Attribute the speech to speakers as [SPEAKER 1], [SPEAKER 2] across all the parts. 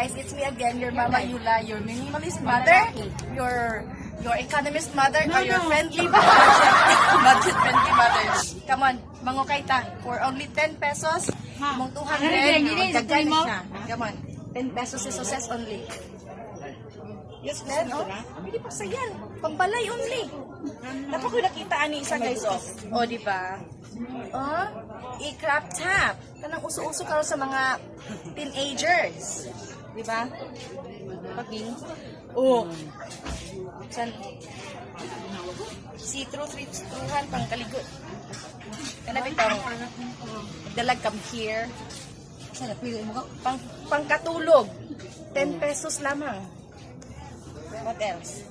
[SPEAKER 1] guys, it's me again, your Mama Yula, your minimalist mother, your economist mother, or your friendly budget friendly mother. Come on, mangukay ta. For only 10 pesos, mong 200, dagdag na siya. Come on, 10 pesos is success only. Yes, then, oh, hindi pa sa yan. Pambalay only. Dapat ko nakita ani isa guys, oh. Oh, di ba? Oh, i-crop top. Kanang uso-uso karon sa mga teenagers. Di ba? Paging. Oh. San? See-through, three-throughan, pang kaligot. Kanang bitong dalag come here. Pangkatulog. 10 pesos lamang. What else?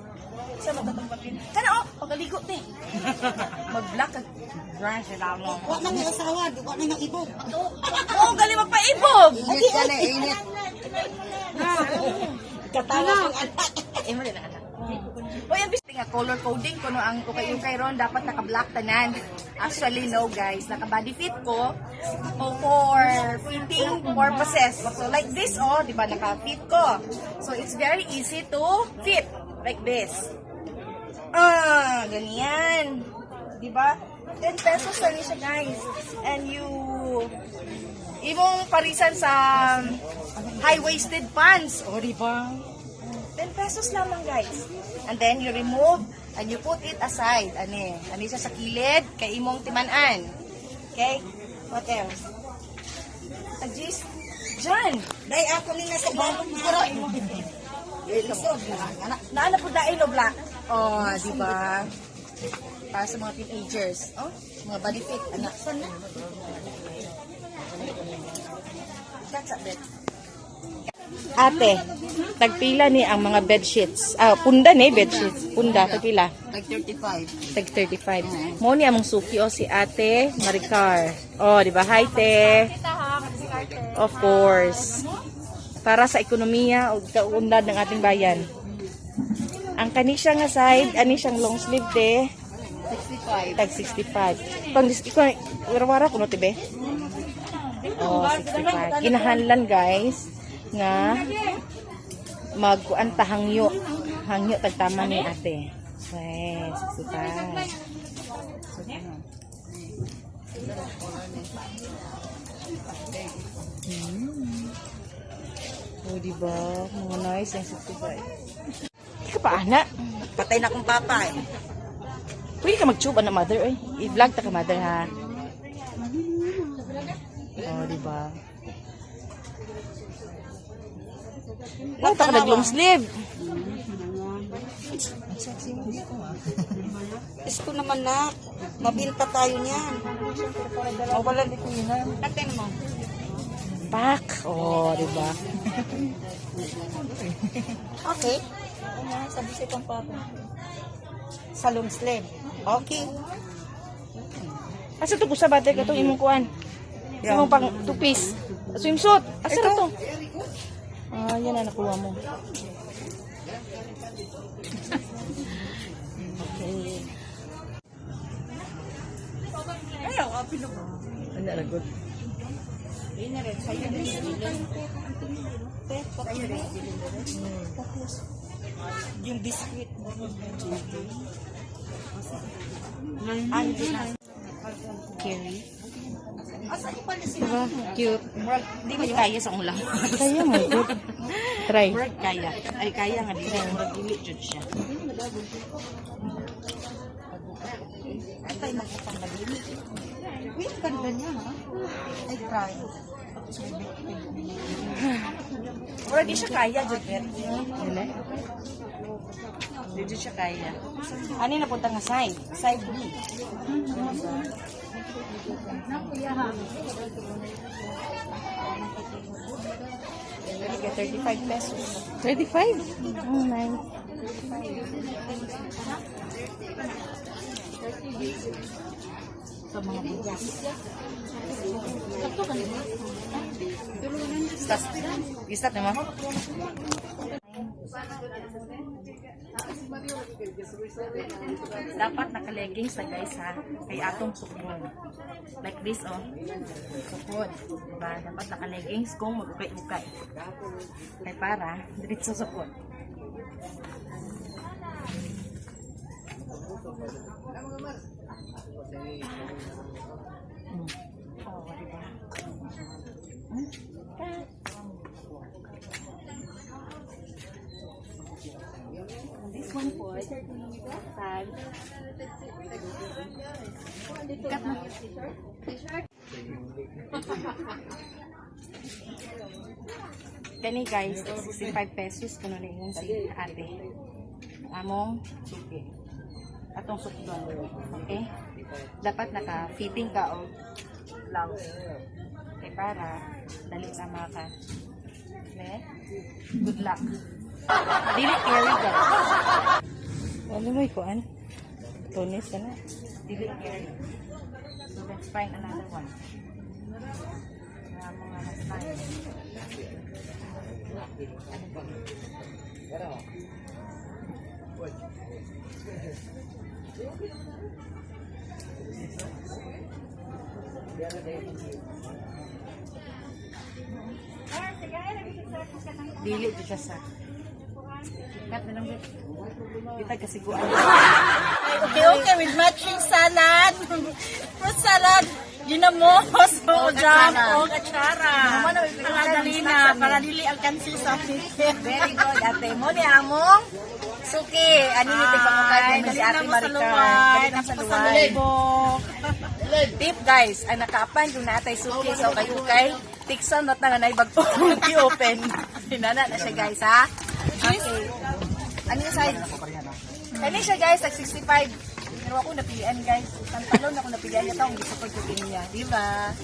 [SPEAKER 1] Sa magkatampatin. Kana oh, pagaligo te. Mag-black ka. Brush sila mo.
[SPEAKER 2] Wa nang asawa, wa nang ibog.
[SPEAKER 1] Oh, gali magpaibog.
[SPEAKER 2] Init ka na, init. Katawa ang anak.
[SPEAKER 1] Mo din anak. O yan bising nga color coding kuno ang ukay-ukay ron dapat naka-black tanan. Actually no guys, naka-body fit ko for fitting purposes. So like this oh, di ba naka-fit ko. So it's very easy to fit like this. Ganyan. Di ba? 10 pesos lang siya guys. And you imong parisan sa high-waisted pants. O di ba? 10 pesos lamang guys. And then you remove and you put it aside. Ani siya sa kilid kay imong timan-an. Okay? What else? Ajis. Jan.
[SPEAKER 2] Dai ako ni nasa balong guro.
[SPEAKER 1] Naana po dahil no black. Oh, di ba? Para sa mga teenagers. Oh, mga body fit. Anak. That's a bit. Ate, tagpila ni ang mga bedsheets. Punda ni bedsheets. Punda, tagpila.
[SPEAKER 2] Like 35.
[SPEAKER 1] Tag 35. Mo ni among suki o si Ate Maricar. Oh, di ba? Hi, te. Of course. Para sa ekonomiya o kaunlad ng ating bayan. Ang kanisya nga side, ani siyang long sleeve te.
[SPEAKER 2] 65.
[SPEAKER 1] Tag 65. Pang ikaw, wara-wara kuno tibe. Oh, 65. Ginahanlan guys nga magkuanta hangyo tagtama ni ate. Okay, 65. Oh, diba? Mga nice yung 65. Hindi ka pa, anak.
[SPEAKER 2] Patay na akong papa eh.
[SPEAKER 1] Pwede ka mag-tube na mother, eh. I-vlog ta ka mother, ha? Oh, diba? Oh, taka nag-long sleeve.
[SPEAKER 2] Isko naman na. Mabinta tayo niyan.
[SPEAKER 1] Wala dito yun.
[SPEAKER 2] Natin mo.
[SPEAKER 1] Pak. Oh, diba?
[SPEAKER 2] Okay. Sabi sa itong papa. Sa long sleeve. Okay.
[SPEAKER 1] Asa ito po sa bate ka itong imong kuhan? Imong pang two-piece. Swimsuit. Asa na ito? Yan na nakuha mo. Okay.
[SPEAKER 2] Ayaw, apilo ko.
[SPEAKER 1] Ano na good?
[SPEAKER 2] Hindi na rin. Sa'yo rin. Sa'yo rin. Yung biscuit.
[SPEAKER 1] Carry.
[SPEAKER 2] Asa yung pala sila?
[SPEAKER 1] Diba? Cute.
[SPEAKER 2] Di mo kaya sa ulang.
[SPEAKER 1] Kaya mo, good. Try.
[SPEAKER 2] Bird kaya. Ay kaya nga dito. Mag-ilit dyan siya. Ay tayo magpapanggalili. Uy, ang ganda niya ha. Ay try.
[SPEAKER 1] Wala di siya kaya, Judith. Dili? Di siya kaya. Ano yung napunta nga side? Side B. Ika 35 pesos. 35? Oh, nice.
[SPEAKER 2] Sa mga bigas.
[SPEAKER 1] Start naman. Dapat naka-leggings na guys ha. Kay atong sukod. Like this oh. Sukod. Diba? Dapat naka-leggings kung mag-ukay-ukay. Kay para, diretso sukod. Oh, diba? This one po, tag. Cut na. Gani guys, 65 pesos kuno na yun si ate. Among suki. Atong sukdon. Okay? Dapat naka-fitting ka o blouse. Okay, para dali sama ka. Okay? Good luck. Dili carry ka. Ano mo ikuan? Tunis ka na. Dili carry. So let's find another one. Mga last time. Dili kita sa kat na lang kita kasiguan.
[SPEAKER 2] Okay, with matching salad. Fruit salad. Ginamos o jam o katsara. Dali na, para dili ang kansi sa ticket.
[SPEAKER 1] Very good, ate. Mo ni among suki. Ani ni tigba mo kayo ni si Ate Maricar. Dali na sa luway. Tip guys, ang nakaapan yung naatay suki so kayo kay tiksan not na nga naibag po i-open. Hinana na siya guys ha. Okay. Ano yung side? Ano siya guys, like 65. Pero ako napilian guys. Pantalon ako napilian niya taong gusto ko niya. Diba?